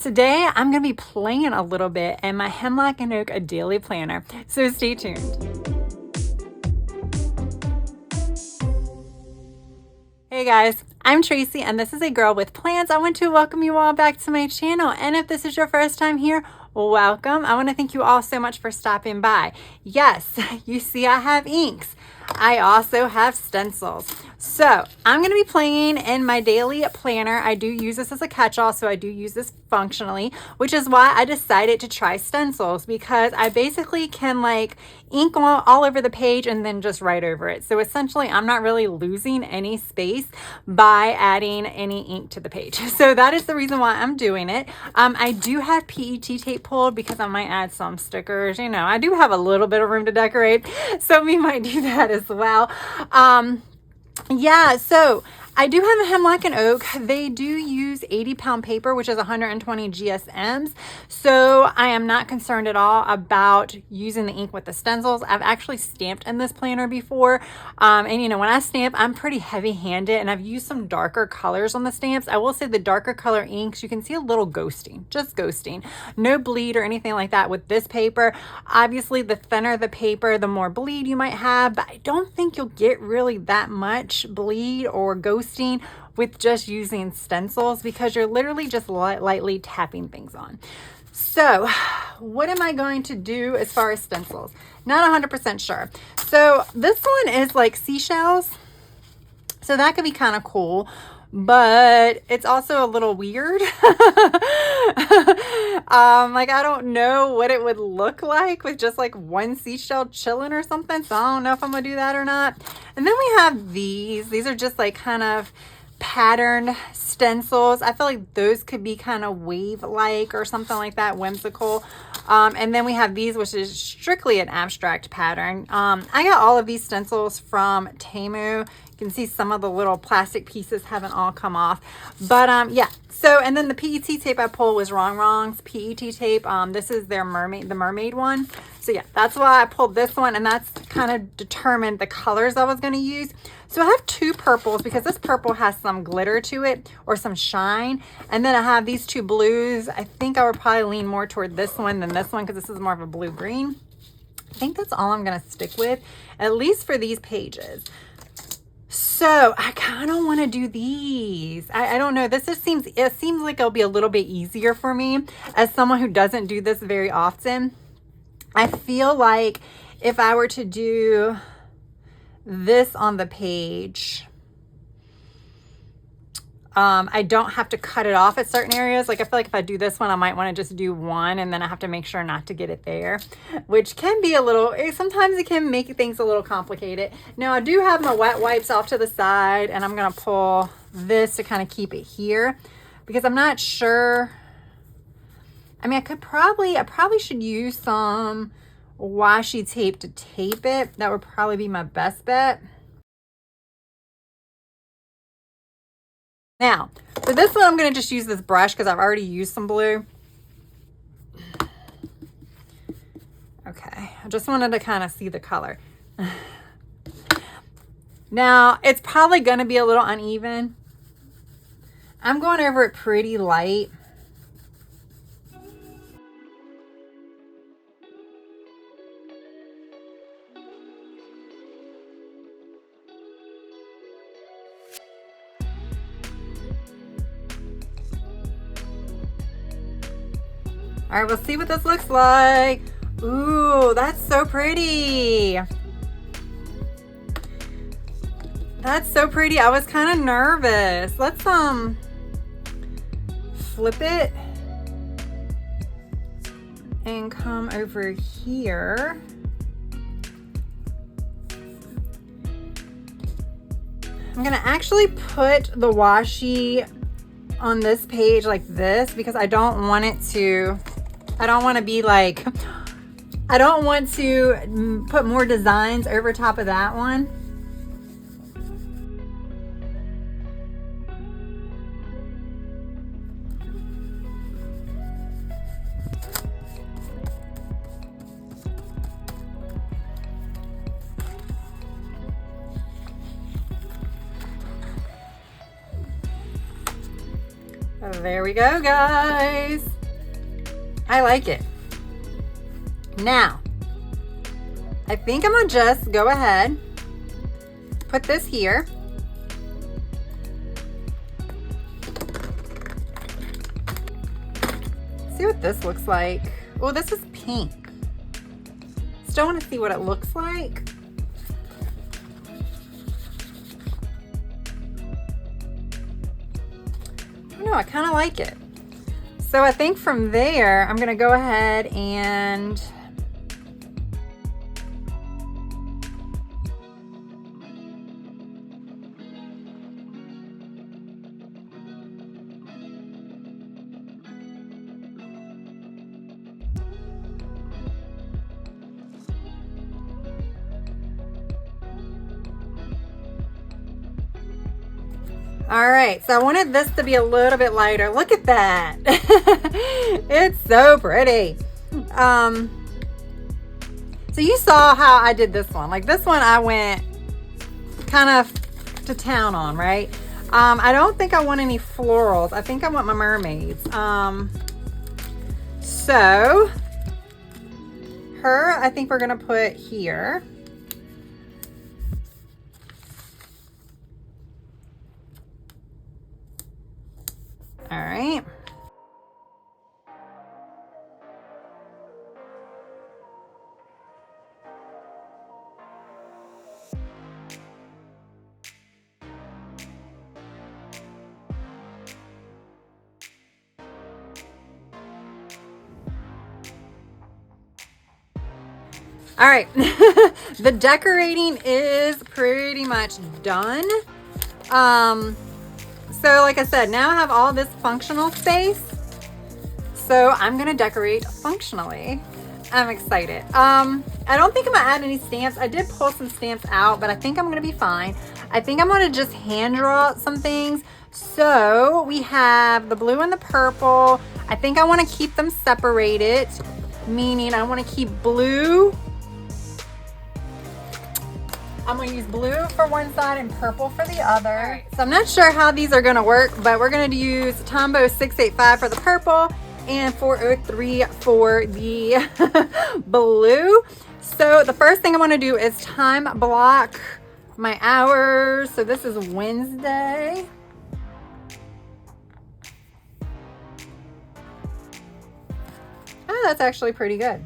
Today, I'm going to be playing a little bit in my Hemlock Oak Daily Planner, so stay tuned. Hey guys, I'm Tracy and this is A Girl with Plans. I want to welcome you all back to my channel, and if this is your first time here, welcome. I want to thank you all so much for stopping by. Yes, you see I have inks. I also have stencils. So I'm going to be playing in my daily planner. I do use this as a catch-all, so I do use this functionally, which is why I decided to try stencils, because I basically can like ink all over the page and then just write over it. So essentially I'm not really losing any space by adding any ink to the page. So that is the reason why I'm doing it. I do have PET tape pulled because I might add some stickers. You know, I do have a little bit of room to decorate, so we might do that as well. Yeah, so I do have a Hemlock and Oak. They do use 80-pound paper, which is 120 GSMs. So I am not concerned at all about using the ink with the stencils. I've actually stamped in this planner before. And you know, when I stamp, I'm pretty heavy-handed, and I've used some darker colors on the stamps. I will say the darker color inks, you can see a little ghosting, just ghosting. No bleed or anything like that with this paper. Obviously, the thinner the paper, the more bleed you might have, but I don't think you'll get really that much bleed or ghosting with just using stencils, because you're literally just lightly tapping things on. So what am I going to do as far as stencils? Not 100% sure. So this one is like seashells, so that could be kind of cool, but it's also a little weird. Like I don't know what it would look like with just like one seashell chilling or something, so I don't know if I'm gonna do that or not. And then we have these are just like kind of patterned stencils. I feel like those could be kind of wave like or something like that, whimsical. And then we have these, which is strictly an abstract pattern. I got all of these stencils from Temu. You can see some of the little plastic pieces haven't all come off, but yeah. So, and then the PET tape I pulled was Wrong's PET tape. This is their the mermaid one. So yeah, that's why I pulled this one, and that's kind of determined the colors I was going to use. So I have two purples because this purple has some glitter to it or some shine. And then I have these two blues. I think I would probably lean more toward this one than this one, because this is more of a blue-green. I think that's all I'm going to stick with, at least for these pages. So I kind of want to do these. I don't know. This just seems like it'll be a little bit easier for me as someone who doesn't do this very often. I feel like if I were to do this on the page, I don't have to cut it off at certain areas. Like I feel like if I do this one, I might want to just do one, and then I have to make sure not to get it there, which can be a little, sometimes it can make things a little complicated. Now I do have my wet wipes off to the side, and I'm going to pull this to kind of keep it here, because I'm not sure. I mean, I probably should use some washi tape to tape it. That would probably be my best bet. Now, for this one, I'm going to just use this brush because I've already used some blue. Okay, I just wanted to kind of see the color. Now, it's probably going to be a little uneven. I'm going over it pretty light. All right, we'll see what this looks like. Ooh, that's so pretty. That's so pretty. I was kind of nervous. Let's flip it and come over here. I'm gonna actually put the washi on this page like this, because I don't want it to, I don't want to be like, I don't want to put more designs over top of that one. There we go, guys. I like it. Now, I think I'm gonna just go ahead, put this here. See what this looks like. Oh, this is pink. Still want to see what it looks like. I don't know, I kind of like it. So I think from there, I'm gonna go ahead and all right, so I wanted this to be a little bit lighter. Look at that. It's so pretty. So you saw how I did this one. Like this one I went kind of to town on, right? I don't think I want any florals. I think I want my mermaids. So her, I think we're gonna put here. All right. All right. The decorating is pretty much done. So like I said, now I have all this functional space. So I'm gonna decorate functionally. I'm excited. I don't think I'm gonna add any stamps. I did pull some stamps out, but I think I'm gonna be fine. I think I'm gonna just hand draw some things. So we have the blue and the purple. I think I wanna keep them separated, meaning I wanna keep blue. I'm gonna use blue for one side and purple for the other. All right, so I'm not sure how these are gonna work, but we're gonna use Tombow 685 for the purple and 403 for the blue. So the first thing I wanna do is time block my hours. So this is Wednesday. Oh, that's actually pretty good.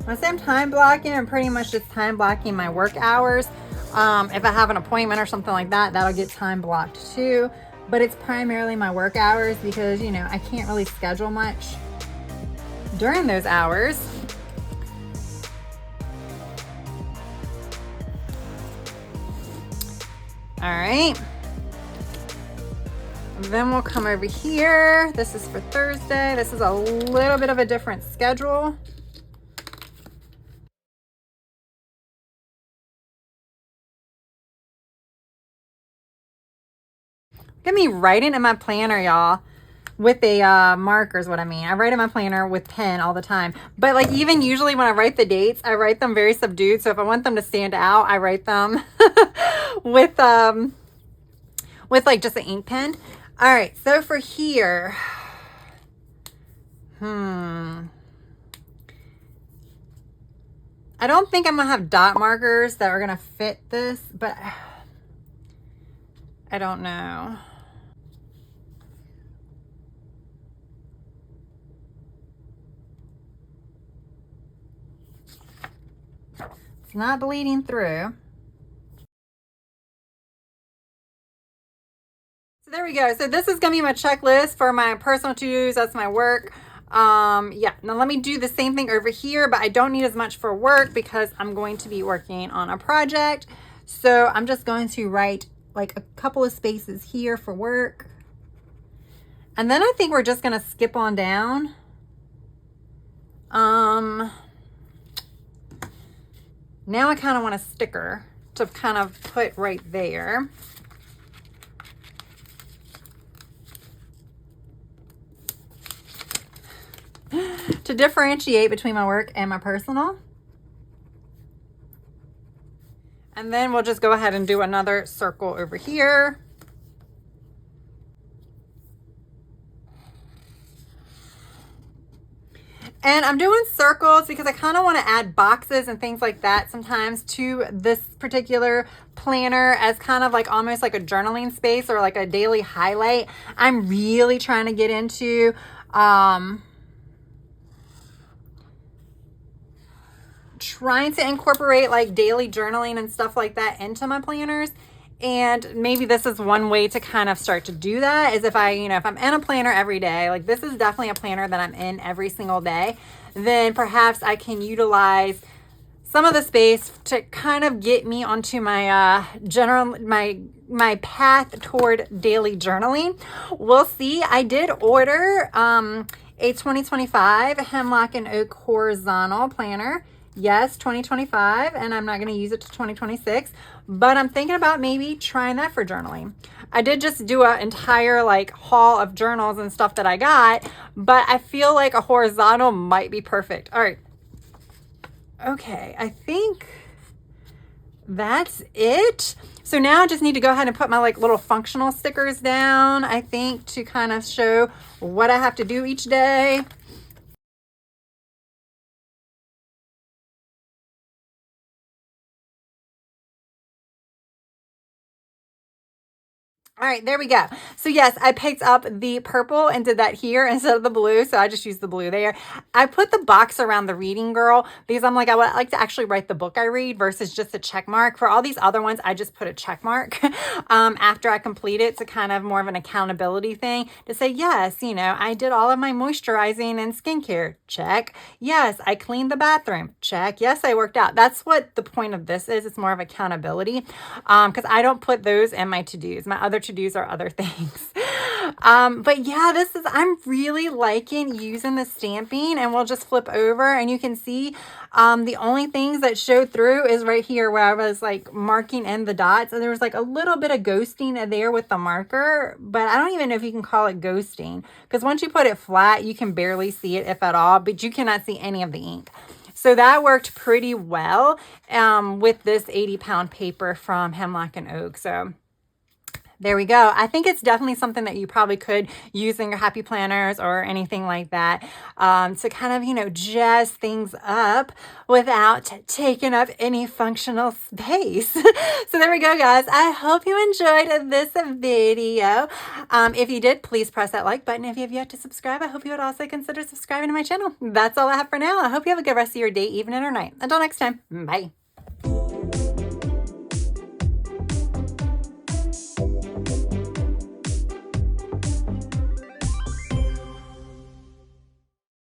When I say I'm time blocking, I'm pretty much just time blocking my work hours. If I have an appointment or something like that, that'll get time blocked too. But it's primarily my work hours because, you know, I can't really schedule much during those hours. All right. Then we'll come over here. This is for Thursday. This is a little bit of a different schedule. Look at me writing in my planner, y'all, with a marker is what I mean. I write in my planner with pen all the time. But like even usually when I write the dates, I write them very subdued. So if I want them to stand out, I write them with like just an ink pen. All right, so for here, I don't think I'm gonna have dot markers that are gonna fit this, but I don't know. It's not bleeding through. So there we go. So this is gonna be my checklist for my personal to-dos. That's my work. Yeah, now let me do the same thing over here, but I don't need as much for work because I'm going to be working on a project. So I'm just going to write like a couple of spaces here for work. And then I think we're just gonna skip on down. Now I kind of want a sticker to kind of put right there. To to differentiate between my work and my personal. And then we'll just go ahead and do another circle over here. And I'm doing circles because I kind of want to add boxes and things like that sometimes to this particular planner as kind of like almost like a journaling space or like a daily highlight. I'm really trying to get into trying to incorporate like daily journaling and stuff like that into my planners. And maybe this is one way to kind of start to do that is if I, if I'm in a planner every day, like this is definitely a planner that I'm in every single day, then perhaps I can utilize some of the space to kind of get me onto my my path toward daily journaling. We'll see. I did order a 2025 Hemlock and Oak horizontal planner. Yes, 2025, and I'm not going to use it to 2026, but I'm thinking about maybe trying that for journaling. I did just do an entire like haul of journals and stuff that I got, but I feel like a horizontal might be perfect. All right. Okay, I think that's it. So now I just need to go ahead and put my like little functional stickers down, I think, to kind of show what I have to do each day. All right, there we go. So yes, I picked up the purple and did that here instead of the blue. So I just used the blue there. I put the box around the reading girl because I'm like, I would like to actually write the book I read versus just a check mark. For all these other ones, I just put a check mark after I complete it to kind of more of an accountability thing to say, yes, I did all of my moisturizing and skincare. Check. Yes, I cleaned the bathroom. Check. Yes, I worked out. That's what the point of this is. It's more of accountability because I don't put those in my to-dos. My other to-dos are other things. But yeah, I'm really liking using the stamping, and we'll just flip over and you can see the only things that showed through is right here where I was like marking in the dots, and there was like a little bit of ghosting there with the marker, but I don't even know if you can call it ghosting because once you put it flat, you can barely see it, if at all, but you cannot see any of the ink. So that worked pretty well with this 80-pound paper from Hemlock and Oak. So there we go. I think it's definitely something that you probably could use in your happy planners or anything like that to kind of, jazz things up without taking up any functional space. So there we go, guys. I hope you enjoyed this video. If you did, please press that like button. If you have yet to subscribe, I hope you would also consider subscribing to my channel. That's all I have for now. I hope you have a good rest of your day, evening, or night. Until next time, bye.